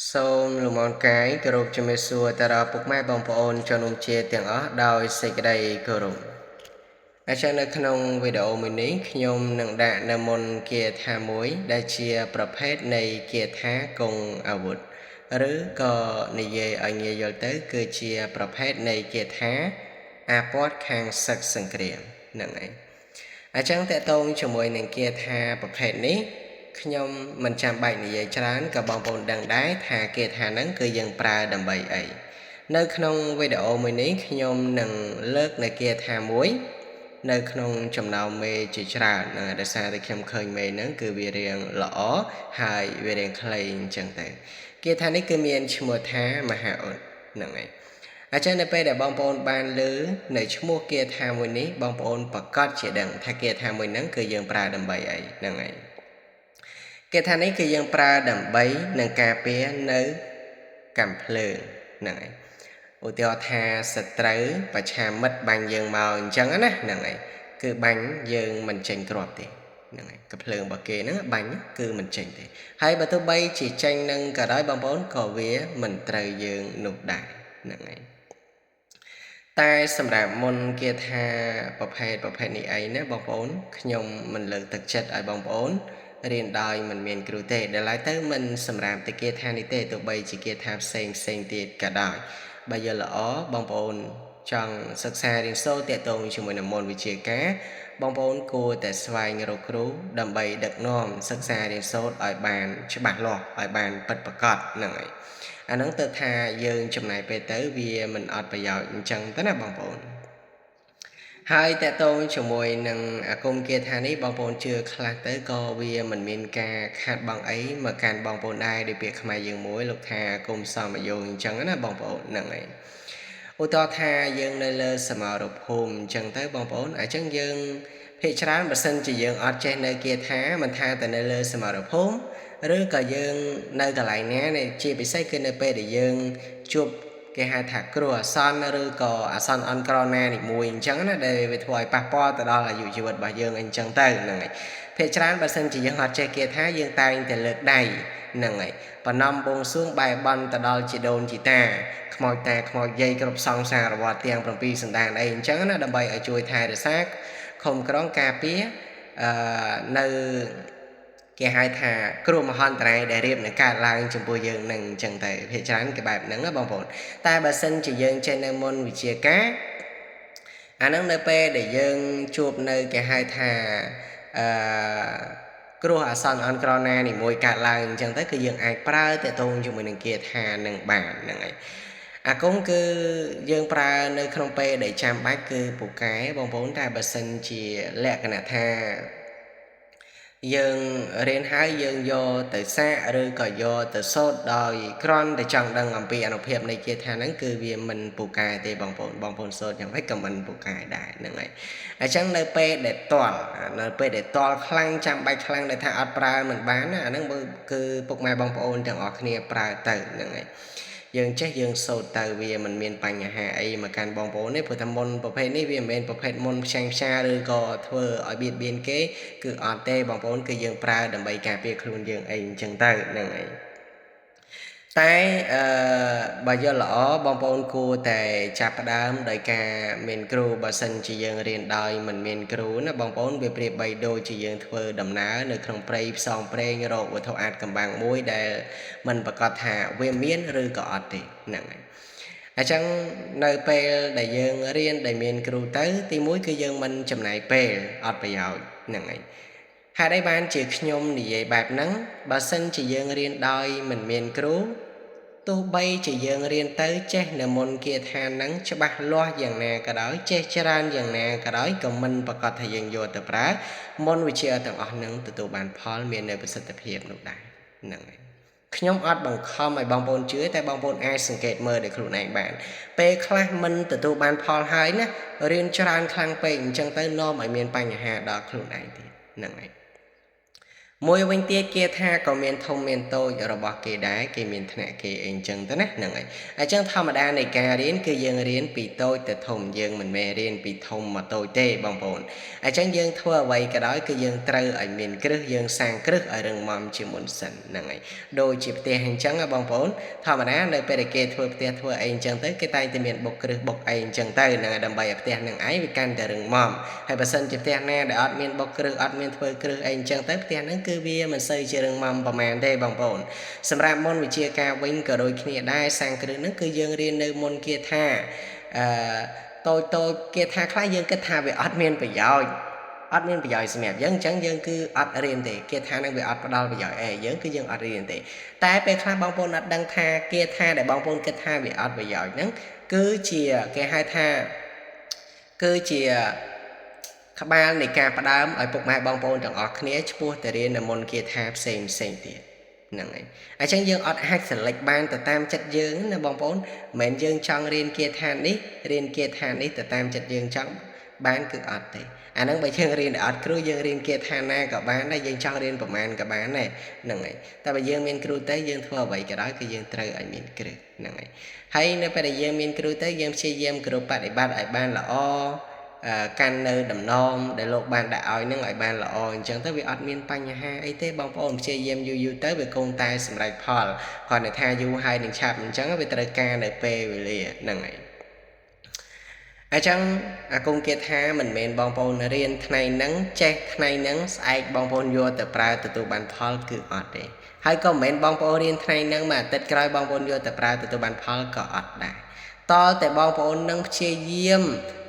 សូមលំអរកាយគោរពជំរាបសួរតារាពុកម៉ែបងប្អូនជនរួមជាតិទាំងអស់ដោយសេចក្តីគោរពអញ្ចឹងនៅក្នុងវីដេអូមួយនេះខ្ញុំនឹងដាក់នៅមុនគាថាមួយដែលជាប្រភេទនៃគាថាគង់អាវុធឬក៏និយាយឲ្យងាយយល់ទៅគឺជាប្រភេទនៃគាថាអាព័ទ្ធខាងសឹកសង្គ្រាមហ្នឹងឯងអញ្ចឹងតកតងជាមួយនឹងគាថាប្រភេទនេះខ្ញុំមិនចាំបាច់និយាយច្រើនក៏បងប្អូនដឹងដែរថាគាថាហ្នឹងគឺយើងប្រើដើម្បីអីនៅក្នុងវីដេអូមួយនេះខ្ញុំនឹងលើកនៅគាថាមួយនៅក្នុងចំណោមមេជាច្រើនដោយសារតែខ្ញុំឃើញមេហ្នឹងគឺវារៀងល្អហើយវារៀងខ្លីអញ្ចឹងទៅគាថានេះគឺមានឈ្មោះថាមហាឧទ្ធហ្នឹងឯងអញ្ចឹងនៅពេលដែលបងប្អូនបានលើនៅឈ្មោះគាថាមួយនេះបងប្អូនប្រកាសជាដឹងថាគាថាមួយហ្នឹងគឺយើងប្រើដើម្បីអីហ្នឹងឯងគាថានេះគឺយើងប្រើដើម្បីនឹងការពារនៅកាំភ្លើងហ្នឹងឯងឧទាហរណ៍ថាសត្រូវប្រឆាមិត្តបាញ់យើងមកអញ្ចឹងណាហ្នឹងឯងគឺបាញ់យើងមិនចេញគ្រាប់ទេហ្នឹងឯងកាំភ្លើងរបស់គេហ្នឹងបាញ់គឺមិនចេញទេហើយបើទោះបីជាចេញនឹងក៏ដោយបងប្អូនក៏វាមិនត្រូវយើងនោះដែរហ្នឹងឯងតែសម្រាប់មុនគេថាប្រភេទនេះអីណាបងប្អូនខ្ញុំមិនលើកទឹកចិត្តឲ្យបងប្អូនរៀនដោយមិនមានគ្រូទេដែលឡើយទៅមិនសម្រាប់តែគេថានេះទេទោះបីជាគេថាផ្សេងទៀតក៏ដោយបើយល់ល្អបងប្អូនចង់សិក្សារៀនសូត្រទាក់ទងជាមួយនឹងមន្តវិជ្ជាការបងប្អូនគួរតែស្វែងរកគ្រូដើម្បីដឹកនាំសិក្សារៀនសូត្រឲ្យបានច្បាស់លាស់ឲ្យបានពិតប្រាកដហ្នឹងហើយអាហ្នឹងទៅថាយើងចំណាយពេលទៅវាមិនអត់ប្រយោជន៍អញ្ចឹងទៅណាបងប្អូនហើយតកតងជាមួយនឹងអាគមគាថានេះបងប្អូនជឿខ្លះទៅក៏វាមិនមានការខាត់បងអីមកកាន់បងប្អូនដែរដោយពាក្យខ្មែរយើងមួយលោកថាគុំសមយោអញ្ចឹងណាបងប្អូនហ្នឹងហើយឧទាហរណ៍ថាយើងនៅលើសមរភូមិអញ្ចឹងទៅបងប្អូនអញ្ចឹងយើងភាគច្រើនបើសិនជាយើងអត់ចេះនៅគាថាមិនថាតែនៅលើសមរភូមិឬក៏យើងនៅកន្លែងណាជាពិសេសគឺនៅពេលដែលយើងជួបគេហៅថាគ្រោះអាសន្នឬក៏អាសន្នអន់ក្រណានីមួយអញ្ចឹងណាដែលវាធ្វើឲ្យប៉ះពាល់ទៅដល់អាយុជីវិតរបស់យើងអញ្ចឹងទៅហ្នឹងហើយភាគច្រើនបើសិនជាយើងអត់ចេះគាថាយើងតែងតែលើកដៃហ្នឹងហើយបណ្ណំបួងសួងបែបន់ទៅដល់ជីដូនជីតាខ្មោចតាខ្មោចយាយគ្រប់សង្សារវត្តទាំង7សន្តានអីអញ្ចឹងណាដើម្បីឲ្យជួយថែរក្សាខំក្រងការពារនៅគេហៅថាគ្រោះមហន្តរាយដែលរៀបនឹងកើតឡើងចំពោះយើងនឹងអញ្ចឹងទៅភាគច្រើនគេបែបហ្នឹងណាបងប្អូនតែបើសិនជាយើងចេះនៅមន្តវិជ្ជាការអាហ្នឹងនៅពេលដែលយើងជួបនៅគេហៅថាគ្រោះអាសន្នអន់ក្រណានីមួយកើតឡើងអញ្ចឹងទៅគឺយើងអាចប្រើតទៅជាមួយនឹងគាថានឹងបានហ្នឹងហើយអាគមគឺយើងប្រើនៅក្នុងពេលដែលចាំបាច់គឺពូកែបងប្អូនតែបើសិនជាលក្ខណៈថាយើងរៀនហើយយើងយកទៅសាកឬក៏យកទៅសូត្រដោយគ្រាន់តែចង់ដឹងអំពីអនុភាពនៃគាថាហ្នឹងគឺវាមិនពូកែទេបងប្អូនសូត្រយ៉ាងម៉េចក៏មិនពូកែដែរហ្នឹងហើយអញ្ចឹងនៅពេលដែលតល់ខ្លាំងចាំបាច់ខ្លាំងដែលថាអត់ប្រើមិនបានណាអាហ្នឹងគឺពុកម៉ែបងប្អូនទាំងអស់គ្នាប្រើទៅហ្នឹងហើយយើងចេះយើងសូត្រទៅវាមិនមានបញ្ហាអីមកកាន់បងប្អូនទេព្រោះថាមុនប្រភេទនេះវាមិនមែនប្រភេទមុនផ្សាំងផ្សាឬក៏ធ្វើឲ្យបៀតបៀនគេគឺអត់ទេបងប្អូនគឺយើងប្រើដើម្បីការពារខ្លួនយើងអីអញ្ចឹងទៅហ្នឹងហើយតែបើយល់ល្អបងប្អូនគួរតែចាប់ផ្ដើមដោយការមានគ្រូបើសិនជាយើងរៀនដោយមិនមានគ្រូណាបងប្អូនវាប្រៀបបីដូចជាយើងធ្វើដំណើរនៅក្នុងព្រៃផ្សងព្រេងរកវត្ថុអាថ៌កំបាំងមួយដែលមិនប្រកាសថាវាមានឬក៏អត់ទេហ្នឹងហើយអញ្ចឹងនៅពេលដែលយើងរៀនដែលមានគ្រូទៅទីមួយគឺយើងមិនចំណាយពេលអត់ប្រយោជន៍ហ្នឹងហើយហេតុអីបានជាខ្ញុំនិយាយបែបហ្នឹងបើសិនជាយើងរៀនដោយមិនមានគ្រូទោះបីជាយើងរៀនទៅចេះនៅមុនគាថាហ្នឹងច្បាស់លាស់យ៉ាងណាក៏ដោយចេះច្រើនយ៉ាងណាក៏ដោយក៏មិនប្រកាសថាយើងយកទៅប្រើមុនវិជ្ជាទាំងអស់ហ្នឹងទទួលបានផលមាននៅប្រសិទ្ធភាពនោះដែរហ្នឹងហើយខ្ញុំអត់បង្ខំឲ្យបងប្អូនជឿតែបងប្អូនអាចសង្កេតមើលដោយខ្លួនឯងបានពេលខ្លះមិនទទួលបានផលហើយណារៀនច្រើនខ្លាំងពេកអញ្ចឹងទៅនាំឲ្យមានបញ្ហាដល់ខ្លួនឯងទៀតហ្នឹងហើយ មួយវិញទៀតគេថាក៏មានធំមានតូចរបស់គេដែរគេមានថ្នាក់គេអីចឹងទៅណាហ្នឹងហើយអញ្ចឹងធម្មតានៃការរៀនគឺយើងរៀនពីតូចទៅធំយើងមិនមែនរៀនពីធំមកតូចទេបងប្អូនអញ្ចឹងយើងធ្វើអ្វីក៏ដោយគឺយើងត្រូវឲ្យមានគ្រឹះយើងសាងគ្រឹះឲ្យរឹងមាំជាមុនសិនហ្នឹងហើយដូចជាផ្ទះអញ្ចឹងបងប្អូនធម្មតានៅពេលដែលគេធ្វើផ្ទះធ្វើអីអញ្ចឹងទៅគេតែងតែមានបុកគ្រឹះបុកអីអញ្ចឹងទៅហ្នឹងហើយដើម្បីឲ្យផ្ទះនឹងឯងវាកាន់តែរឹងមាំហើយបើសិនជាផ្ទះណាដែលអត់មានបុកគ្រឹះអត់មានធ្វើគ្រឹះអីអញ្ចឹងទៅផ្ទះហ្នឹងគឺវាមិនសូវជារឹងមាំប្រហែលទេបងប្អូនសម្រាប់មុនវិជាការវិញក៏ដូចគ្នាដែរសាំងគ្រឹះហ្នឹងគឺយើងរៀននៅមុនគាថាតូចគាថាខ្លះយើងគិតថាវាអត់មានប្រយោជន៍អត់មានប្រយោជន៍សម្រាប់យើងអញ្ចឹងយើងគឺអត់រៀនទេគាថានឹងវាអត់ផ្ដល់ប្រយោជន៍អីយើងគឺយើងអត់រៀនទេតែពេលខ្លះបងប្អូនអត់ដឹងថាគាថាដែលបងប្អូនគិតថាវាអត់ប្រយោជន៍ហ្នឹងគឺជាគេហៅថាគឺជាក្បាលនៃការផ្ដើមឲ្យពុកម៉ែបងប្អូនទាំងអស់គ្នាឈ្មោះទៅរៀននៅមុនគាថាផ្សេងទៀតហ្នឹងហើយអញ្ចឹងយើងអត់អាចselectបានទៅតាមចិត្តយើងណាបងប្អូនមិនមែនយើងចង់រៀនគាថានេះរៀនគាថានេះទៅតាមចិត្តយើងចង់បានគឺអត់ទេអាហ្នឹងបើយើងរៀនអត់គ្រូយើងរៀនគាថាណាក៏បានដែរយើងចង់រៀនប្រមាណក៏បានដែរហ្នឹងហើយតែបើយើងមានគ្រូទៅយើងធ្វើអ្វីក៏ដោយគឺយើងត្រូវឲ្យមានគ្រឹះហ្នឹងហើយហើយនៅពេលដែលយើងមានគ្រូទៅយើងព្យាយាមគ្រូបដិបត្តិឲ្យបានល្អកាន់នៅដំណំដែលលោកបានដាក់ឲ្យនឹងឲ្យបានល្អអញ្ចឹងទៅវាអត់មានបញ្ហាអីទេបងប្អូនព្យាយាមយូរទៅវាគង់តែសម្រេចផលគាត់តែថាយូរហើយនឹងឆាប់អញ្ចឹងវាត្រូវការនៅពេលវេលាហ្នឹងហើយអញ្ចឹងអាគង់គេថាមិនមែនបងប្អូនរៀនថ្ងៃហ្នឹងចេះថ្ងៃហ្នឹងស្អែកបងប្អូនយកទៅប្រើទទួលបានផលគឺអត់ទេហើយក៏មិនមែនបងប្អូនរៀនថ្ងៃហ្នឹងមួយអាទិត្យក្រោយបងប្អូនយកទៅប្រើទទួលបានផលក៏អត់ដែរតតែបងប្អូននឹងព្យាយាម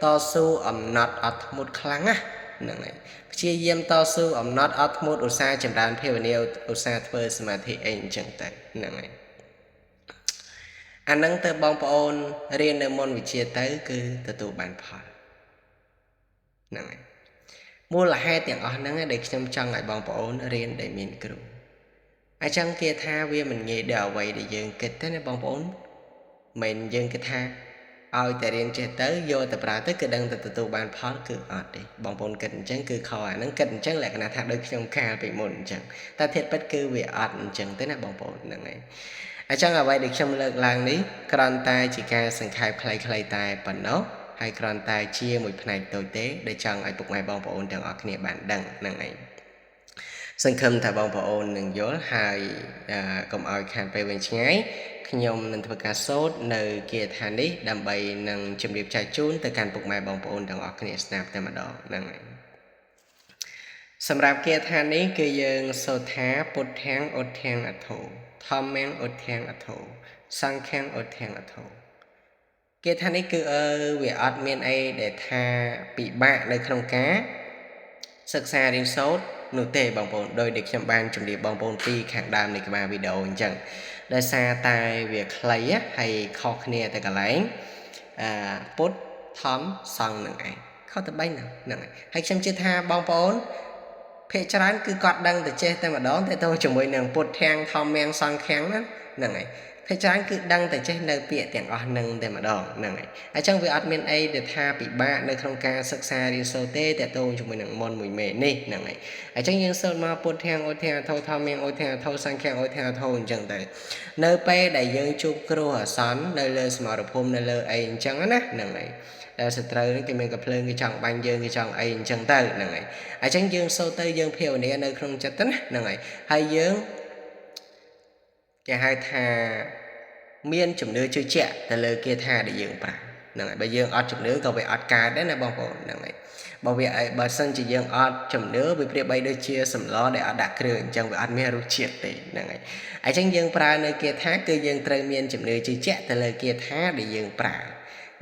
តស៊ូអំណត់អត់ធ្មត់ខ្លាំងណាហ្នឹងហើយព្យាយាមតស៊ូអំណត់អត់ធ្មត់ឧស្សាហ៍ចម្រើនភាវនាឧស្សាហ៍ធ្វើសមាធិអីអញ្ចឹងទៅហ្នឹងហើយអាហ្នឹងទៅបងប្អូនរៀននៅមុនវិជ្ជាទៅគឺទទួលបានផលហ្នឹងហើយមូលហេតុទាំងអស់ហ្នឹងដែលខ្ញុំចង់ឲ្យបងប្អូនរៀនដែលមានគ្រូអញ្ចឹងគេថាវាមិនងាយដល់អ្វីដែលយើងគិតទេណាបងប្អូនមិនយើងគិតថាឲ្យតែរៀនចេះទៅយកទៅប្រើទៅគឺដឹងទៅទទួលបានផលគឺអត់ទេបងប្អូនគិតអញ្ចឹងគឺខអាហ្នឹងគិតអញ្ចឹងលក្ខណៈថាដូចខ្ញុំកាលពីមុនអញ្ចឹងតែធៀបពិតគឺវាអត់អញ្ចឹងទេណាបងប្អូនហ្នឹងហើយអញ្ចឹងអ្វីដែលខ្ញុំលើកឡើងនេះគ្រាន់តែជាការសង្ខេបខ្លីៗតែប៉ុណ្ណោះហើយគ្រាន់តែជាមួយផ្នែកតូចទេដែលចង់ឲ្យពុកម៉ែបងប្អូនទាំងអស់គ្នាបានដឹងហ្នឹងឯងសង្ឃឹមថាបងប្អូននឹងយល់ហើយកុំឲ្យខានពេលវិញឆ្ងាយខ្ញុំនឹងធ្វើការសូត្រនៅគាថានេះដើម្បីនឹងជម្រាបចែកជូនទៅកាន់ពុកម៉ែបងប្អូនទាំងអស់គ្នាស្ដាប់តែម្ដងហ្នឹងហើយសម្រាប់គាថានេះគឺយើងសូត្រថាពុទ្ធាំងឧទ្ធាំងអថោធម្មំឧទ្ធាំងអថោសង្ឃំឧទ្ធាំងអថោគាថានេះគឺវាអត់មានអីដែលថាពិបាកនៅក្នុងការសិក្សារៀនសូត្រនោះទេបងប្អូនដោយដែលខ្ញុំបានជម្រាបបងប្អូនពីខាងដើមនៃក្បាលវីដេអូអញ្ចឹងដោយសារតែវាខ្លីហើយខុសគ្នាតែកន្លែងពុទ្ធធម្មសង្ឃនឹងឯងខុសតែ3ហ្នឹងហើយខ្ញុំជឿថាបងប្អូនភាគច្រើនគឺគាត់ដឹងតែចេះតែម្ដងតែទៅជាមួយនឹងពុទ្ធធាំងធម្មំសង្ឃំហ្នឹងហើយភាគច្រើនគឺដឹងតែចេះនៅពាក្យទាំងអស់ហ្នឹងតែម្ដងហ្នឹងហើយអញ្ចឹងវាអត់មានអីដែលថាពិបាកនៅក្នុងការសិក្សារៀនសូត្រទេតែទៅជាមួយនឹងមុនមួយមេនេះហ្នឹងហើយអញ្ចឹងយើងសូត្រមកពុទ្ធធាំងឧទ្ធាំងអថោធម្មំឧទ្ធាំងអថោសង្ឃំឧទ្ធាំងអថោអញ្ចឹងទៅនៅពេលដែលយើងជួបគ្រោះអាសន្ននៅលើសមរភូមិនៅលើអីអញ្ចឹងណាហ្នឹងហើយដែលសត្រូវគេមានកំភ្លើងគេចង់បាញ់យើងគេចង់អីអញ្ចឹងទៅហ្នឹងហើយអញ្ចឹងយើងសូត្រទៅយើងភាវនានៅក្នុងចិត្តណាហ្នឹងហើយយើងគេហៅថាមានជំនឿជឿជាក់ទៅលើគាថាដែលយើងប្រើហ្នឹងហើយបើយើងអត់ជំនឿក៏វាអត់កើតដែរណាបងប្អូនហ្នឹងហើយបើសិនជាយើងអត់ជំនឿវាប្រៀបបីដូចជាសម្លដែលអត់ដាក់គ្រឿងអញ្ចឹងវាអត់មានរសជាតិទេហ្នឹងហើយអញ្ចឹងយើងប្រើនៅគាថាគឺយើងត្រូវមានជំនឿជឿជាក់ទៅលើគាថាដែលយើងប្រើ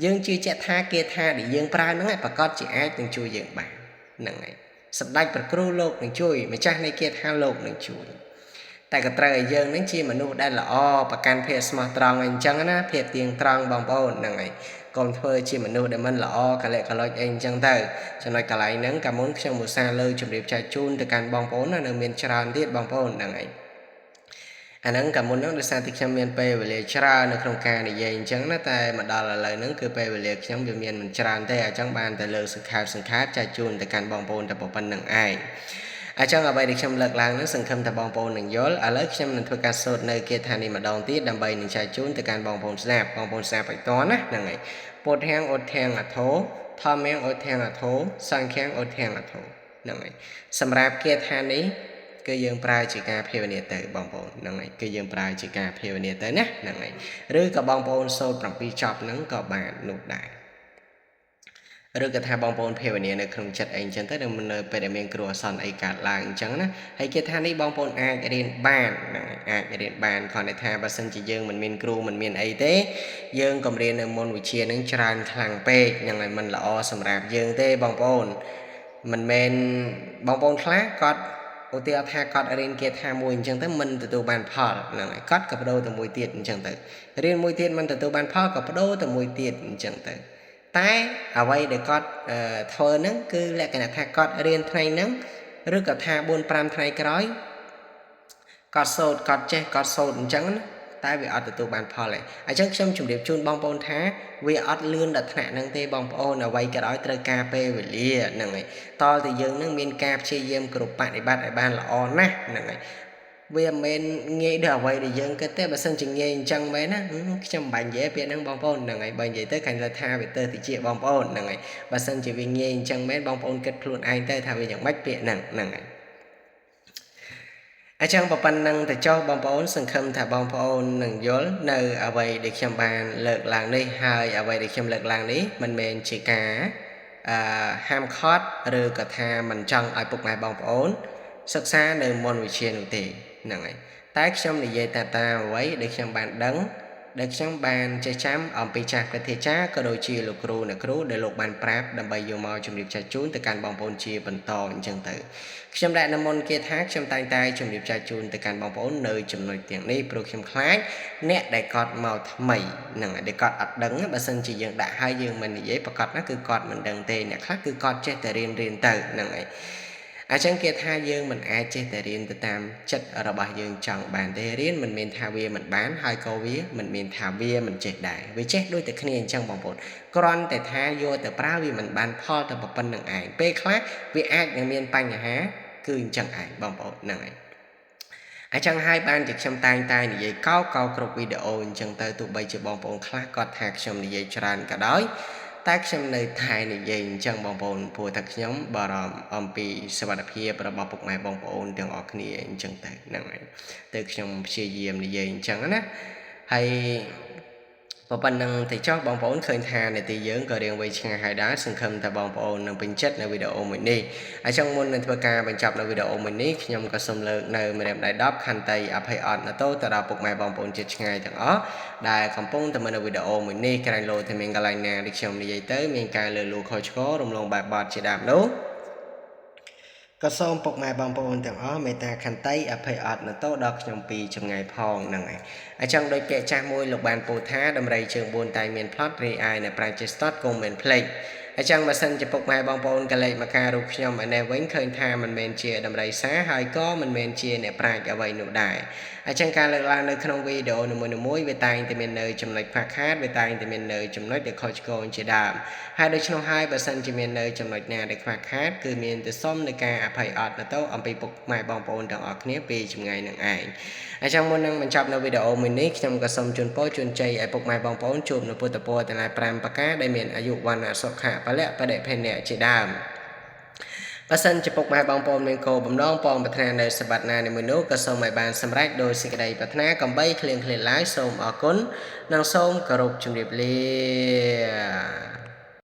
យើងជឿជាក់ថាគាថាដែលយើងប្រើហ្នឹងឯងប្រកាសជាអាចនឹងជួយយើងបានហ្នឹងហើយសម្ដេចព្រះគ្រូលោកនឹងជួយម្ចាស់នៃគាថាលោកនឹងជួយតែក៏ត្រូវឲ្យយើងនឹងជាមនុស្សដែលល្អប្រកាន់ភាពស្មោះត្រង់អញ្ចឹងណាភាពទៀងត្រង់បងប្អូនហ្នឹងហើយកុំធ្វើជាមនុស្សដែលមិនល្អកលិកលុចអីអញ្ចឹងទៅចំណុចកន្លែងហ្នឹងកាលមុនខ្ញុំឧស្សាហ៍លើជម្រាបចែកជូនទៅកាន់បងប្អូននៅមានច្រើនទៀតបងប្អូនហ្នឹងហើយអាហ្នឹងកាលមុនហ្នឹងដោយសារតែខ្ញុំមានពេលវេលាច្រើននៅក្នុងការនិយាយអញ្ចឹងណាតែមកដល់ឥឡូវហ្នឹងគឺពេលវេលាខ្ញុំវាមានមិនច្រើនទេអញ្ចឹងបានតែលើសង្ខេបចែកជូនទៅកាន់បងប្អូនតែប៉ុណ្្នឹងឯង អាចចង់អ្វីដែលខ្ញុំលើកឡើងនឹងសង្ឃឹមថាបងប្អូននឹងយល់ឥឡូវខ្ញុំនឹងធ្វើការសូត្រនៅគាថានេះម្ដងទៀតដើម្បីនឹងចែកជូនទៅកាន់បងប្អូនស្ដាប់បងប្អូនស្ដាប់ឲ្យតណាហ្នឹងហើយពុទ្ធហាំងឧទ្ធាំងអធោធម្មំឧទ្ធាំងអធោសង្ឃាំងឧទ្ធាំងអធោហ្នឹងហើយសម្រាប់គាថានេះគឺយើងប្រើជាការភាវនាទៅបងប្អូនហ្នឹងហើយគឺយើងប្រើជាការភាវនាទៅណាហ្នឹងហើយឬក៏បងប្អូនសូត្រ7ចប់ហ្នឹងក៏បាននោះដែរឬក៏ថាបងប្អូនភាវនានៅក្នុងចិត្តអីអញ្ចឹងទៅនៅពេលដែលមានគ្រោះអាសន្នអីកើតឡើងអញ្ចឹងណាហើយគេថានេះបងប្អូនអាចរៀនបានអាចរៀនបានគ្រាន់តែថាបើសិនជាយើងមិនមានគ្រូមិនមានអីទេយើងកុំរៀននៅមន្តវិជ្ជានឹងច្រើនខ្លាំងពេកហ្នឹងហើយมันល្អសម្រាប់យើងទេបងប្អូនមិនមែនបងប្អូនខ្លះគាត់ឧទាហរណ៍ថាគាត់រៀនគេថាមួយអញ្ចឹងទៅមិនទទួលបានផលហ្នឹងហើយគាត់ក៏បដូរទៅមួយទៀតអញ្ចឹងទៅរៀនមួយទៀតមិនទទួលបានផលក៏បដូរទៅមួយទៀតអញ្ចឹងទៅតែអ្វីដែលគាត់ធ្វើហ្នឹងគឺលក្ខណៈថាគាត់រៀនថ្ងៃហ្នឹងឬក៏ថា 4-5 ថ្ងៃក្រោយគាត់សូត្រគាត់ចេះគាត់សូត្រអញ្ចឹងណាតែវាអត់ទទួលបានផលទេអញ្ចឹងខ្ញុំជម្រាបជូនបងប្អូនថាវាអត់លឿនដល់ថ្នាក់ហ្នឹងទេបងប្អូនអ្វីក៏ដោយត្រូវការពេលវេលាហ្នឹងហើយតលតែយើងនឹងមានការព្យាយាមគ្រប់បប្រតិបត្តិឲ្យបានល្អណាស់ហ្នឹងហើយវាមិនមែនងាយដូចអ្វីដែលយើងគិតទេបើសិនជាងាយអញ្ចឹងមែនណាខ្ញុំមិនបាញ់និយាយពាក្យហ្នឹងបងប្អូនហ្នឹងហើយបើនិយាយទៅខាងលើថាវាទៅតិចបងប្អូនហ្នឹងហើយបើសិនជាវាងាយអញ្ចឹងមែនបងប្អូនគិតខ្លួនឯងទៅថាវាយ៉ាងម៉េចពាក្យហ្នឹងហើយអញ្ចឹងប៉ុណ្ណឹងទៅចុះបងប្អូនសង្ឃឹមថាបងប្អូននឹងយល់នៅអ្វីដែលខ្ញុំបានលើកឡើងនេះហើយអ្វីដែលខ្ញុំលើកឡើងនេះមិនមែនជាការហាមឃាត់ឬក៏ថាមិនចង់ឲ្យពុកម៉ែបងប្អូនសិក្សានៅមន្តវិជ្ជានោះទេហ្នឹងហើយតែខ្ញុំនិយាយតាមអ្វីដែលខ្ញុំបានដឹងដែលខ្ញុំបានចេះចាំអំពីចាស់ព្រះធាចារ្យក៏ដូចជាលោកគ្រូអ្នកគ្រូដែលលោកបានប្រាប់ដើម្បីយកមកជម្រាបចែកជូនទៅកាន់បងប្អូនជាបន្តអញ្ចឹងទៅខ្ញុំដាក់និមន្តគេថាខ្ញុំតែងតែជម្រាបចែកជូនទៅកាន់បងប្អូននៅចំណុចទាំងនេះព្រោះខ្ញុំខ្លាចអ្នកដែលគាត់មកថ្មីហ្នឹងហើយដែលគាត់អត់ដឹងបើសិនជាយើងដាក់ឲ្យយើងមិននិយាយប្រកាសណាគឺគាត់មិនដឹងទេអ្នកខ្លះគឺគាត់ចេះតែរៀនទៅហ្នឹងហើយអញ្ចឹងគេថាយើងមិនអាចចេះតែរៀនទៅតាមចិត្តរបស់យើងចង់បានទេរៀនមិនមែនថាវាមិនបានហើយក៏វាមិនមែនថាវាមិនចេះដែរវាចេះដូចតែគ្នាអញ្ចឹងបងប្អូនគ្រាន់តែថាយកទៅប្រើវាមិនបានផលទៅប៉ុណ្្នឹងឯងពេលខ្លះវាអាចនឹងមានបញ្ហាគឺអញ្ចឹងឯងបងប្អូនហ្នឹងហើយអញ្ចឹងហើយបានជាខ្ញុំតែងតែនិយាយកោគ្រប់វីដេអូអញ្ចឹងទៅទោះបីជាបងប្អូនខ្លះគាត់ថាខ្ញុំនិយាយច្រើនក៏ដោយតែខ្ញុំនៅតែនិយាយអញ្ចឹងបងប្អូនព្រោះថាខ្ញុំបារម្ភអំពីសុវត្ថិភាពរបស់ពុកម៉ែបងប្អូនទាំងអស់គ្នាអញ្ចឹងទៅហ្នឹងហើយទៅខ្ញុំព្យាយាមនិយាយអញ្ចឹងណាហើយប៉ុណ្ណឹងទៅចុះបងប្អូនឃើញថានាទីយើងក៏រៀងវែងឆ្ងាយហើយដែរសង្ឃឹមថាបងប្អូននឹងពេញចិត្តនៅវីដេអូមួយនេះអញ្ចឹងមុននឹងធ្វើការបញ្ចប់នៅវីដេអូមួយនេះខ្ញុំក៏សូមលើកនៅម្រាមដៃ10ខន្តីអភ័យអត់ណាតទៅដល់ពុកម៉ែបងប្អូនជិតឆ្ងាយទាំងអស់ដែលកំពុងតែមើលនៅវីដេអូមួយនេះក្រែងលោតែមានកន្លែងណាដែលខ្ញុំនិយាយទៅមានការលើលូខុសឆ្គងរំលងបែបបត់ជាដើមនោះក៏សូមពុកម៉ែបងប្អូនទាំងអស់មេត្តាខន្តីអភ័យអត់នៅទៅដល់ខ្ញុំពីចម្ងាយផងហ្នឹងហើយអញ្ចឹងដោយពាក្យចាស់មួយលោកបានពោលថាដំរីជើង4តែមានផ្លត់រីអាយនៅប្រាជ្ញស្តត់គង់មិនភ្លេចអញ្ចឹងបើសិនជាពុកម៉ែបងប្អូនកលេចមកការរូបខ្ញុំឯនេះវិញឃើញថាមិនមែនជាដំរីសាហើយក៏មិនមែនជាអ្នកប្រាជ្ញអ្វីនោះដែរអញ្ចឹងការលើកឡើងនៅក្នុងវីដេអូនីមួយៗវាតែងតែមាននៅចំណុចខ្វះខាតវាតែងតែមាននៅចំណុចដែលខុសឆ្គងជាដើមហើយដូច្នោះហើយបើសិនជាមាននៅចំណុចណាដែលខ្វះខាតគឺមានតែសុំនៃការអភ័យអត់ទៅអំពីពុកម៉ែបងប្អូនទាំងអស់គ្នាពីចម្ងាយនឹងឯងអញ្ចឹងមុននឹងបញ្ចប់នៅវីដេអូមួយនេះខ្ញុំក៏សូមជូនពរជូនជ័យឲ្យពុកម៉ែបងប្អូនជួបនៅពុទ្ធពរទាំងឡាយ5ប្រការដែលមានអាយុវណ្ណៈសុខៈពលៈបដិភេណៈជាដើមបើសិនជាពុកម៉ែបងប្អូនមានគោលបំណងបងប្រាថ្នានៅសម្បត្តិណានីមួយនោះក៏សូមឲ្យបានសម្រេចដោយសេចក្តីប្រាថ្នាកំបីឃ្លៀងឃ្លាតឡើយសូមអរគុណនិងសូមគោរពជម្រាបលា